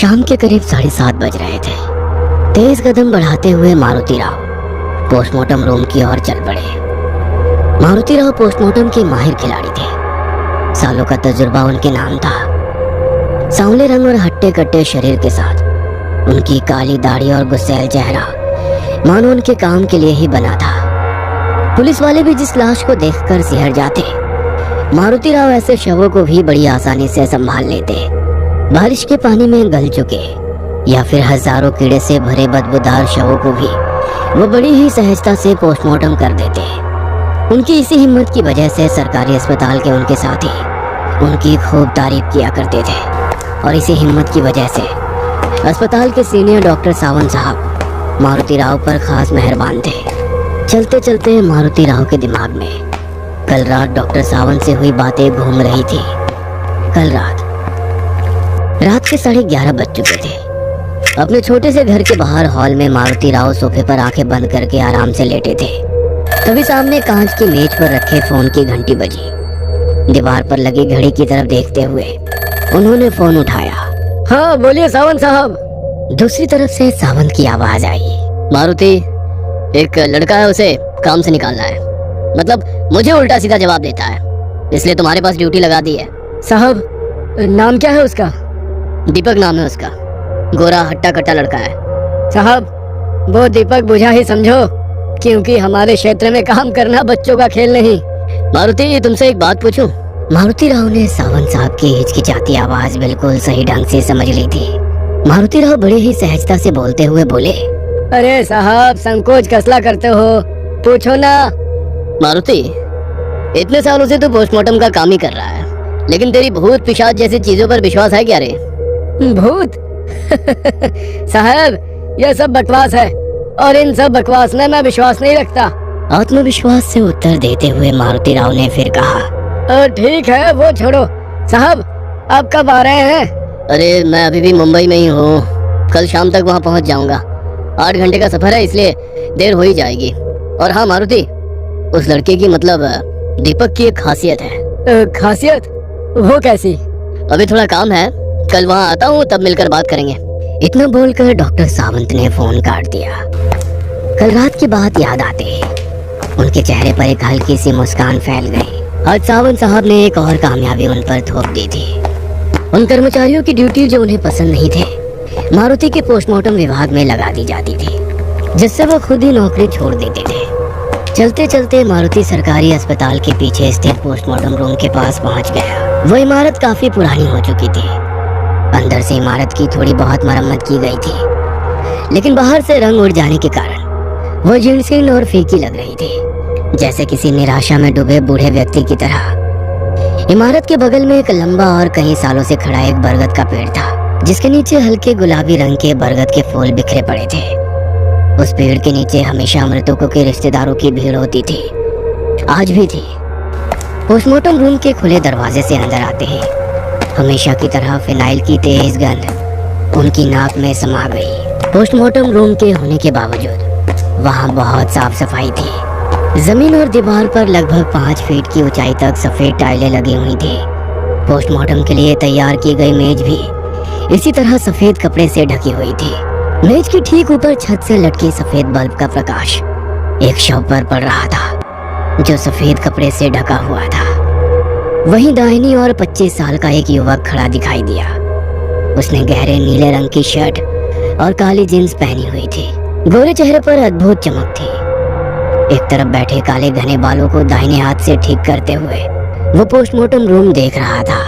शाम के करीब 7:30 बज रहे थे। तेज कदम बढ़ाते हुए मारुति राव पोस्टमार्टम रूम की ओर चल पड़े। मारुति राव पोस्टमार्टम के माहिर खिलाड़ी थे। सालों का तजुर्बा उनके नाम था। सांवले रंग और हट्टे कट्टे शरीर के साथ उनकी काली दाढ़ी और गुस्सैल चेहरा मानो उनके काम के लिए ही बना था। पुलिस वाले भी जिस लाश को देखकर सिहर जाते, मारुति राव ऐसे शवों को भी बड़ी आसानी से संभाल लेते। बारिश के पानी में गल चुके या फिर हजारों कीड़े से भरे बदबूदार शवों को भी वो बड़ी ही सहजता से पोस्टमार्टम कर देते। उनकी इसी हिम्मत की वजह से सरकारी अस्पताल के उनके साथी उनकी खूब तारीफ किया करते थे और इसी हिम्मत की वजह से अस्पताल के सीनियर डॉक्टर सावंत साहब मारुति राव पर खास मेहरबान थे। चलते चलते मारुति राव के दिमाग में कल रात डॉक्टर सावंत से हुई बातें घूम रही थी। कल रात के 11:30 बज चुके थे। अपने छोटे से घर के बाहर हॉल में मारुति राव सोफे पर आंखें बंद करके आराम से लेटे थे। तभी सामने कांच की मेज पर रखे फोन की घंटी बजी। दीवार पर लगी घड़ी की तरफ देखते हुए उन्होंने फोन उठाया। हाँ बोलिए सावंत साहब। दूसरी तरफ से सावंत की आवाज आई। मारुति, एक लड़का है, उसे काम से निकालना है। मतलब मुझे उल्टा सीधा जवाब देता है, इसलिए तुम्हारे पास ड्यूटी लगा दी है। साहब, नाम क्या है उसका? दीपक नाम है उसका। गोरा हट्टा कट्टा लड़का है। साहब, वो दीपक बुझा ही समझो, क्योंकि हमारे क्षेत्र में काम करना बच्चों का खेल नहीं। मारुति, तुमसे एक बात पूछूं? मारुति राव ने सावंत साहब की हिचकिचाती आवाज बिल्कुल सही ढंग से समझ ली थी। मारुति राव बड़े ही सहजता से बोलते हुए बोले, अरे साहब, संकोच कसला करते हो, पूछो ना। मारुति, इतने सालों से तू पोस्टमार्टम का काम ही कर रहा है, लेकिन तेरी भूत पिशाच जैसी चीजों पर विश्वास है क्या रे? भूत? साहब, यह सब बकवास है और इन सब बकवास में मैं विश्वास नहीं रखता। आत्मविश्वास से उत्तर देते हुए मारुति राव ने फिर कहा, ठीक है, वो छोड़ो। साहब, आप कब आ रहे हैं? अरे मैं अभी भी मुंबई में ही हूँ, कल शाम तक वहाँ पहुँच जाऊंगा। 8 घंटे का सफर है, इसलिए देर हो ही जाएगी। और हाँ मारुति, उस लड़के की मतलब दीपक की एक खासियत है। खासियत? वो कैसी? अभी थोड़ा काम है, कल वहाँ आता हूँ, तब मिलकर बात करेंगे। इतना बोलकर डॉक्टर सावंत ने फोन काट दिया। कल रात की बात याद आते ही उनके चेहरे पर एक हल्की सी मुस्कान फैल गई। आज सावंत साहब ने एक और कामयाबी उन पर थोप दी थी। उन कर्मचारियों की ड्यूटी जो उन्हें पसंद नहीं थे, मारुति के पोस्टमार्टम विभाग में लगा दी जाती थी, जिससे वो खुद ही नौकरी छोड़ देते थे। चलते चलते मारुति सरकारी अस्पताल के पीछे स्थित पोस्टमार्टम रूम के पास पहुंच गया। वो इमारत काफी पुरानी हो चुकी थी। अंदर से इमारत की थोड़ी बहुत मरम्मत की गई थी, लेकिन बाहर से रंग उड़ जाने के कारण वो जीर्ण और फीकी लग रही थी, जैसे किसी निराशा में डूबे बूढ़े व्यक्ति की तरह। इमारत के बगल में एक लंबा और कई सालों से खड़ा एक बरगद का पेड़ था, जिसके नीचे हल्के गुलाबी रंग के बरगद के फूल बिखरे पड़े थे। उस पेड़ के नीचे हमेशा मृतकों के रिश्तेदारों की भीड़ होती थी, आज भी थी। पोस्टमार्टम रूम के खुले दरवाजे से अंदर आते ही हमेशा की तरह फिनाइल की तेज गंध उनकी नाक में समा गई। पोस्टमार्टम रूम के होने के बावजूद वहाँ बहुत साफ सफाई थी। जमीन और दीवार पर लगभग 5 फीट की ऊंचाई तक सफेद टाइलें लगी हुई थी। पोस्टमार्टम के लिए तैयार की गई मेज भी इसी तरह सफेद कपड़े से ढकी हुई थी। मेज के ठीक ऊपर छत से लटके सफेद बल्ब का प्रकाश एक शव पर पड़ रहा था, जो सफेद कपड़े से ढका हुआ था। वहीं दाहिनी ओर 25 साल का एक युवक खड़ा दिखाई दिया। उसने गहरे नीले रंग की शर्ट और काली जींस पहनी हुई थी। गोरे चेहरे पर अद्भुत चमक थी। एक तरफ बैठे काले घने बालों को दाहिने हाथ से ठीक करते हुए वो पोस्टमार्टम रूम देख रहा था।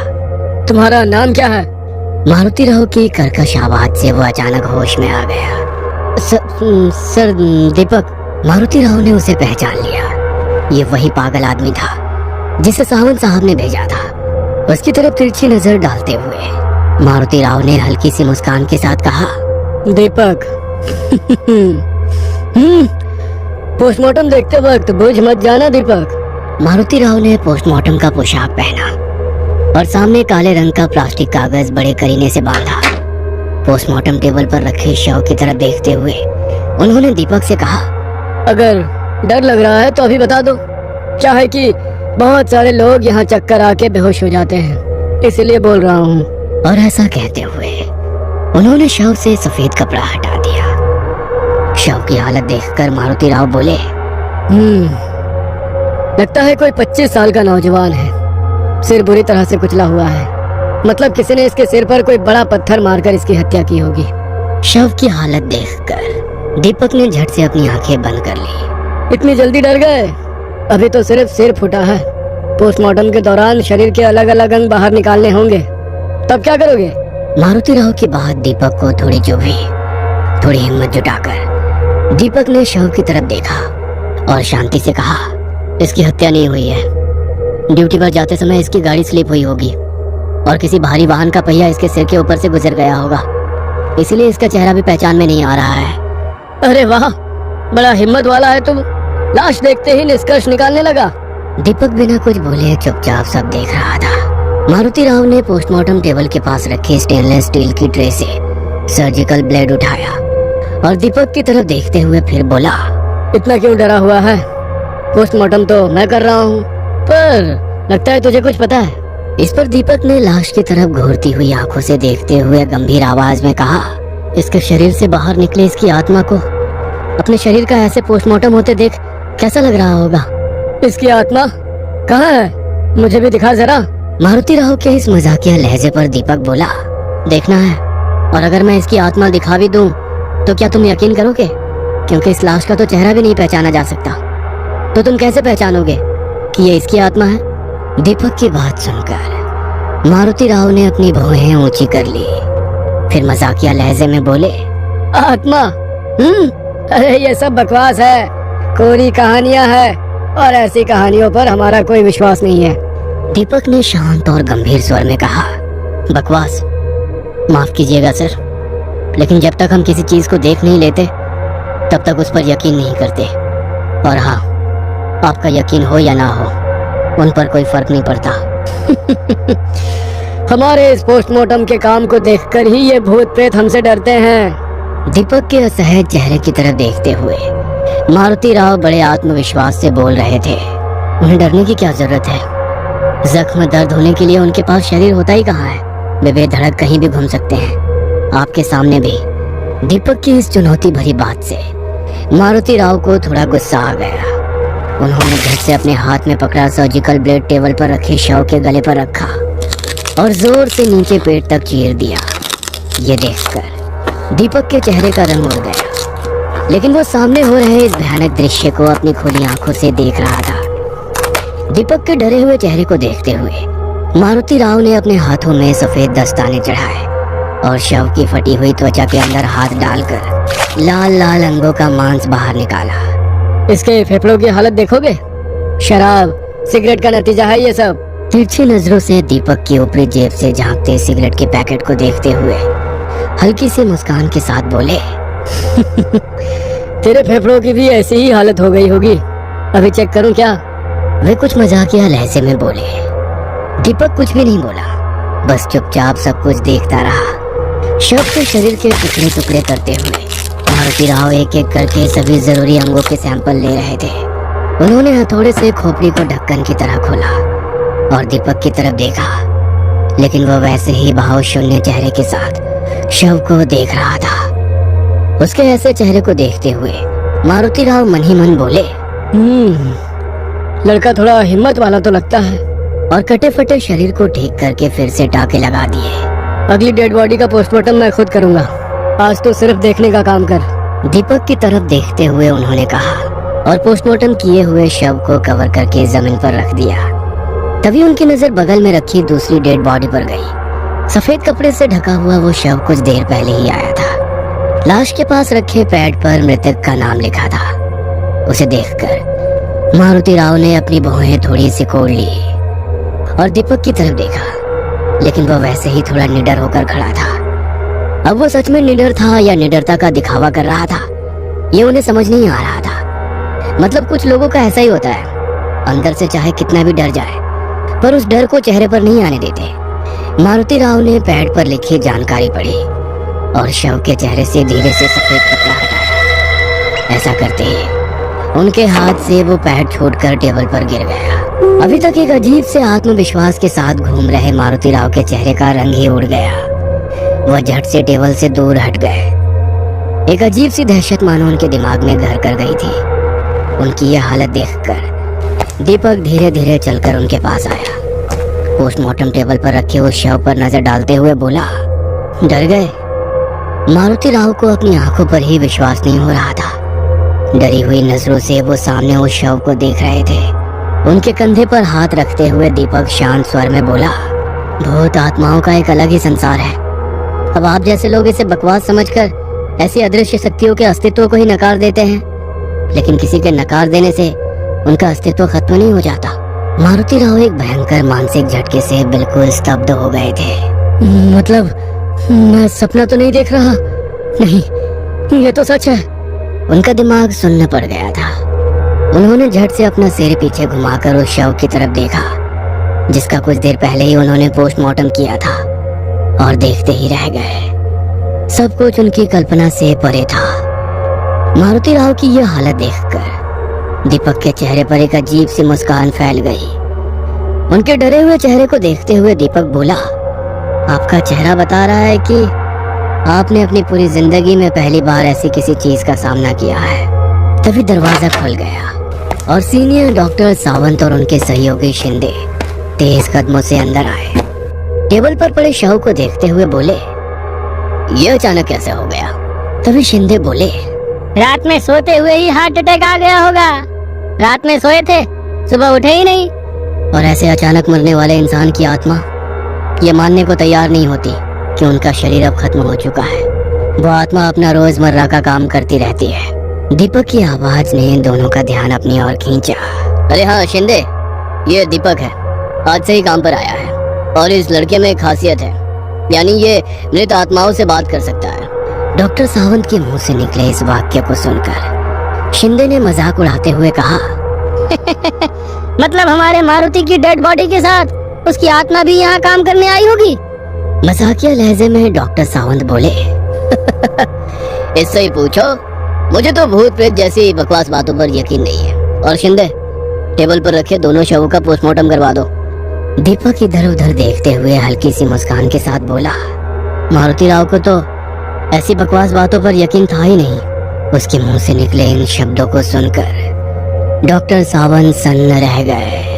तुम्हारा नाम क्या है? मारुति राव की कर्कश आवाज से वो अचानक होश में आ गया। सर दीपक। मारुति राव ने उसे पहचान लिया। ये वही पागल आदमी था जिसे सावंत साहब ने भेजा था। उसकी तरफ तिरछी नजर डालते हुए मारुति राव ने हल्की सी मुस्कान के साथ कहा, दीपक, पोस्टमार्टम देखते वक्त बुझ मत जाना दीपक। मारुति राव ने पोस्टमार्टम का पोशाक पहना और सामने काले रंग का प्लास्टिक कागज बड़े करीने से बांधा। पोस्टमार्टम टेबल पर रखे शव की तरफ देखते हुए उन्होंने दीपक से कहा, अगर डर लग रहा है तो अभी बता दो। क्या है कि बहुत सारे लोग यहाँ चक्कर आके बेहोश हो जाते हैं, इसलिए बोल रहा हूँ। और ऐसा कहते हुए उन्होंने शव से सफेद कपड़ा हटा दिया। शव की हालत देखकर मारुति राव बोले, लगता है कोई 25 साल का नौजवान है। सिर बुरी तरह से कुचला हुआ है। मतलब किसी ने इसके सिर पर कोई बड़ा पत्थर मारकर इसकी हत्या की होगी। शव की हालत देखकर दीपक ने झट से अपनी आंखें बंद कर ली। इतनी जल्दी डर गए? अभी तो सिर्फ सिर फूटा है। पोस्टमार्टम के दौरान शरीर के अलग अलग अंग बाहर निकालने होंगे, तब क्या करोगे? मारुति राव की बात दीपक को थोड़ी चुभी। थोड़ी हिम्मत जुटाकर दीपक ने शव की तरफ देखा और शांति से कहा, इसकी हत्या नहीं हुई है। ड्यूटी पर जाते समय इसकी गाड़ी स्लिप हुई होगी और किसी भारी वाहन का पहिया इसके सिर के ऊपर से गुजर गया होगा, इसलिए इसका चेहरा भी पहचान में नहीं आ रहा है। अरे वाह, बड़ा हिम्मत वाला है तुम। लाश देखते ही निष्कर्ष निकालने लगा। दीपक बिना कुछ बोले चुपचाप सब देख रहा था। मारुति राव ने पोस्टमार्टम टेबल के पास रखी स्टेनलेस स्टील की ट्रे से सर्जिकल ब्लेड उठाया और दीपक की तरफ देखते हुए फिर बोला, इतना क्यों डरा हुआ है? पोस्टमार्टम तो मैं कर रहा हूँ, पर लगता है तुझे कुछ पता है। इस पर दीपक ने लाश की तरफ घूरती हुई आंखों से देखते हुए गंभीर आवाज में कहा, इसके शरीर से बाहर निकले इसकी आत्मा को अपने शरीर का ऐसे पोस्टमार्टम होते देख कैसा लग रहा होगा? इसकी आत्मा कहाँ है? मुझे भी दिखा जरा। मारुति राव के इस मजाकिया लहजे पर दीपक बोला, देखना है, और अगर मैं इसकी आत्मा दिखा भी दूं तो क्या तुम यकीन करोगे? क्योंकि इस लाश का तो चेहरा भी नहीं पहचाना जा सकता। तो तुम कैसे पहचानोगे कि ये इसकी आत्मा है? दीपक की बात सुनकर मारुति राव ने अपनी भौहें ऊंची कर ली, फिर मजाकिया लहजे में बोले, आत्मा? अरे ये सब बकवास है, कोरी कहानियां है, और ऐसी कहानियों पर हमारा कोई विश्वास नहीं है। दीपक ने शांत और गंभीर स्वर में कहा, बकवास? माफ कीजिएगा सर, लेकिन जब तक हम किसी चीज को देख नहीं लेते तब तक उस पर यकीन नहीं करते। और हाँ, आपका यकीन हो या ना हो, उन पर कोई फर्क नहीं पड़ता। हमारे इस पोस्टमार्टम के काम को देखकर ही ये भूत प्रेत हमसे डरते हैं। दीपक के असहज चेहरे की तरफ देखते हुए मारुति राव बड़े आत्मविश्वास से बोल रहे थे, उन्हें डरने की क्या जरूरत है? जख्म दर्द होने के लिए उनके पास शरीर होता ही कहाँ है? वे बेधड़क कहीं भी घूम सकते हैं, आपके सामने भी। दीपक की इस चुनौती भरी बात से मारुति राव को थोड़ा गुस्सा आ गया। उन्होंने झट से अपने हाथ में पकड़ा सर्जिकल ब्लेड टेबल पर रखे शव के गले पर रखा और जोर से नीचे पेट तक चीर दिया। ये देखकर दीपक के चेहरे का रंग उड़ गया, लेकिन वो सामने हो रहे इस भयानक दृश्य को अपनी खुली आंखों से देख रहा था। दीपक के डरे हुए चेहरे को देखते हुए मारुति राव ने अपने हाथों में सफेद दस्ताने चढ़ाए और शव की फटी हुई त्वचा के अंदर हाथ डालकर लाल लाल अंगों का मांस बाहर निकाला। इसके फेफड़ों की हालत देखोगे? शराब सिगरेट का नतीजा है ये सब। तिरछी नजरों से दीपक की ऊपरी जेब से झांकते सिगरेट के पैकेट को देखते हुए हल्की सी मुस्कान के साथ बोले, तेरे फेफड़ों की भी ऐसी ही हालत हो गई होगी, अभी चेक करूं क्या? वे कुछ मजाकिया लहजे में बोले। दीपक कुछ भी नहीं बोला, बस चुपचाप सब कुछ देखता रहा। शव के शरीर के टुकड़े टुकड़े करते हुए मारुति राव एक एक करके सभी जरूरी अंगों के सैंपल ले रहे थे। उन्होंने हथौड़े से खोपड़ी को ढक्कन की तरह खोला और दीपक की तरफ देखा, लेकिन वह वैसे ही भाव शून्य चेहरे के साथ शव को देख रहा था। उसके ऐसे चेहरे को देखते हुए मारुति राव मन ही मन बोले, लड़का थोड़ा हिम्मत वाला तो लगता है। और कटे फटे शरीर को ठीक करके फिर से टाके लगा दिए। अगली डेड बॉडी का पोस्टमार्टम मैं खुद करूंगा, आज तो सिर्फ देखने का काम कर। दीपक की तरफ देखते हुए उन्होंने कहा और पोस्टमार्टम किए हुए शव को कवर करके जमीन पर रख दिया। तभी उनकी नजर बगल में रखी दूसरी डेड बॉडी पर गई। सफेद कपड़े से ढका हुआ वो शव कुछ देर पहले ही आया था। लाश के पास रखे पैड पर मृतक का नाम लिखा था। उसे देखकर मारुति राव ने अपनी भौहें थोड़ी सिकोड़ ली और दीपक की तरफ देखा, लेकिन वह वैसे ही थोड़ा निडर होकर खड़ा था। अब वो सच में निडर था या निडरता का दिखावा कर रहा था, ये उन्हें समझ नहीं आ रहा था। मतलब कुछ लोगों का ऐसा ही होता है, अंदर से चाहे कितना भी डर जाए पर उस डर को चेहरे पर नहीं आने देते। मारुति राव ने पैड पर लिखी जानकारी पढ़ी और शव के चेहरे से धीरे से सफेद कपड़ा हटाया। ऐसा करते ही उनके हाथ से वो पैड छूटकर टेबल पर गिर गया। अभी तक एक अजीब से आत्मविश्वास के साथ घूम रहे मारुति राव के चेहरे का रंग ही उड़ गया। वह झट से टेबल से दूर हट गए। एक अजीब सी दहशत मानो उनके दिमाग में घर कर गई थी। उनकी यह हालत देखकर दीपक धीरे धीरे चलकर उनके पास आया। पोस्टमार्टम टेबल पर रखे उस शव पर नजर डालते हुए बोला, डर गए? मारुति राव को अपनी आंखों पर ही विश्वास नहीं हो रहा था। डरी हुई नजरों से वो सामने उस शव को देख रहे थे। उनके कंधे पर हाथ रखते हुए दीपक शांत स्वर में बोला, भूत आत्माओं का एक अलग ही संसार है। अब आप जैसे लोग इसे बकवास समझकर ऐसी अदृश्य शक्तियों के अस्तित्व को ही नकार देते हैं, लेकिन किसी के नकार देने से उनका अस्तित्व खत्म नहीं हो जाता। मारुति राव एक भयंकर मानसिक झटके से बिल्कुल स्तब्ध हो गए थे। मतलब मैं सपना तो नहीं देख रहा? नहीं, ये तो सच है। उनका दिमाग सुन्न पड़ गया था। उन्होंने झट से अपना सिर पीछे घुमाकर उस शव की तरफ देखा, जिसका कुछ देर पहले ही उन्होंने पोस्टमार्टम किया था, और देखते ही रह गए। सब कुछ उनकी कल्पना से परे था। मारुति राव की यह हालत देखकर दीपक के चेहरे पर एक अजीब सी मुस्कान फैल गई। उनके डरे हुए चेहरे को देखते हुए दीपक बोला, आपका चेहरा बता रहा है कि आपने अपनी पूरी जिंदगी में पहली बार ऐसी किसी चीज का सामना किया है। तभी दरवाजा खुल गया और सीनियर डॉक्टर सावंत और उनके सहयोगी शिंदे तेज कदमों से अंदर आए। टेबल पर पड़े शव को देखते हुए बोले, यह अचानक कैसे हो गया? तभी शिंदे बोले, रात में सोते हुए ही हार्ट अटैक आ गया होगा। रात में सोए थे, सुबह उठे ही नहीं। और ऐसे अचानक मरने वाले इंसान की आत्मा ये मानने को तैयार नहीं होती कि उनका शरीर अब खत्म हो चुका है। वो आत्मा अपना रोजमर्रा का काम करती रहती है। दीपक की आवाज ने दोनों का ध्यान अपनी ओर खींचा। अरे हाँ शिंदे, ये दीपक है, आज से ही काम पर आया है। और इस लड़के में एक खासियत है, यानी ये मृत आत्माओं से बात कर सकता है। डॉक्टर सावंत के मुंह से निकले इस वाक्य को सुनकर शिंदे ने मजाक उड़ाते हुए कहा, मतलब हमारे मारुति की डेड बॉडी के साथ उसकी आत्मा भी यहाँ काम करने आई होगी? मजाकिया लहजे में डॉक्टर सावंत बोले, इससे ही पूछो, मुझे तो भूत प्रेत जैसी बकवास बातों पर यकीन नहीं है। और शिंदे, टेबल पर रखे दोनों शवों का पोस्टमार्टम करवा दो। दीपक इधर उधर देखते हुए हल्की सी मुस्कान के साथ बोला, मारुति राव को तो ऐसी बकवास बातों पर यकीन था ही नहीं। उसके मुंह से निकले इन शब्दों को सुनकर डॉक्टर सावंत सन्न रह गए।